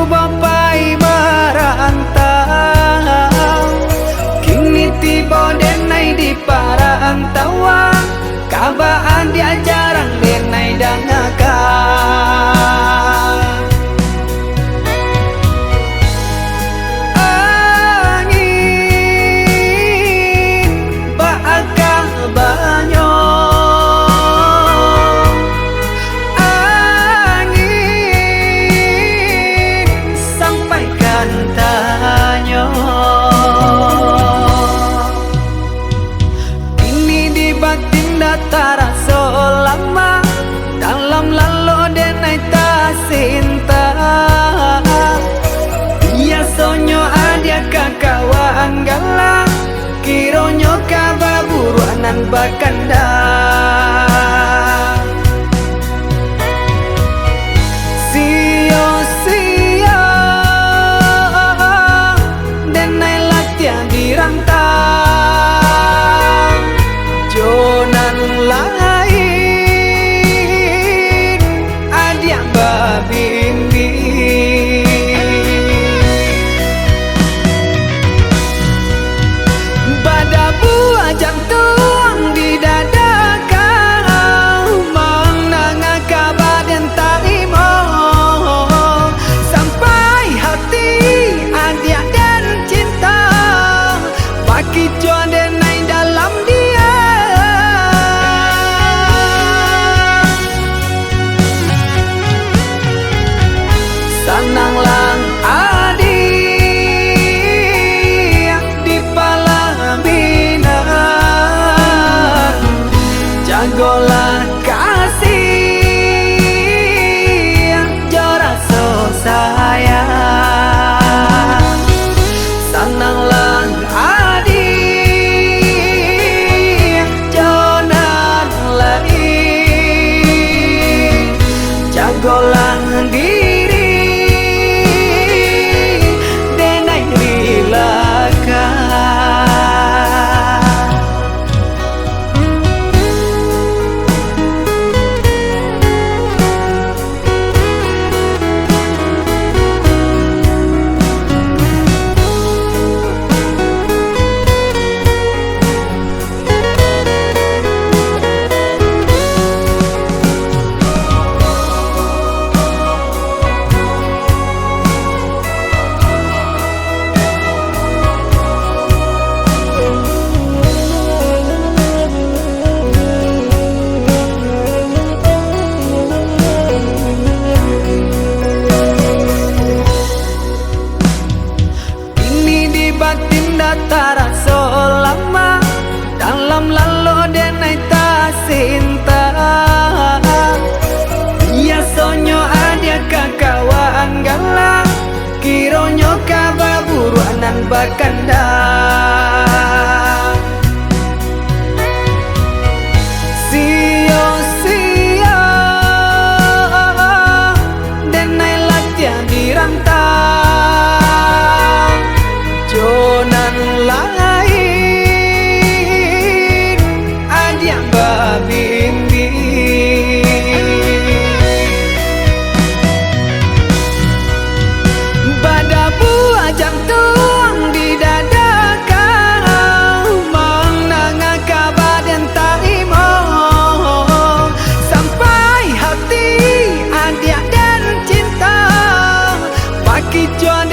bapai merantau, kini tiba denai di parantauan, kabaan dia jarang denai dangakan. Angin baakah banyo, angin sampaikan tanyo, ini di batin datara selama dalam lalu denai tak cinta. Ia sonyo adia kakawaan galang, kironyo kababuruanan bakanda. Sio-sio denai latihan dirantau, jonan lain adia babimbi. Pada buah jantung di dada kau, menangah kabar dan tarimo, sampai hati adia dan cinta, bagi cuan denai dalam dia. Sananglang adi di palaminan, jagolah kasih jora so sayang. Sananglang adi jonan lain, jagolah diri denai rilakan. Batin datara selama dalam lalu denai tak cinta. Ia sonyo adia kakawaan galang, kironyo kababuruanan bakanda. Sio-sio denai latihan dirantau, jonan lain adia babimbi. Pada buah jantung di dada kau, menangah kabar dan tarimo, sampai hati adia dan cinta, bagi cuan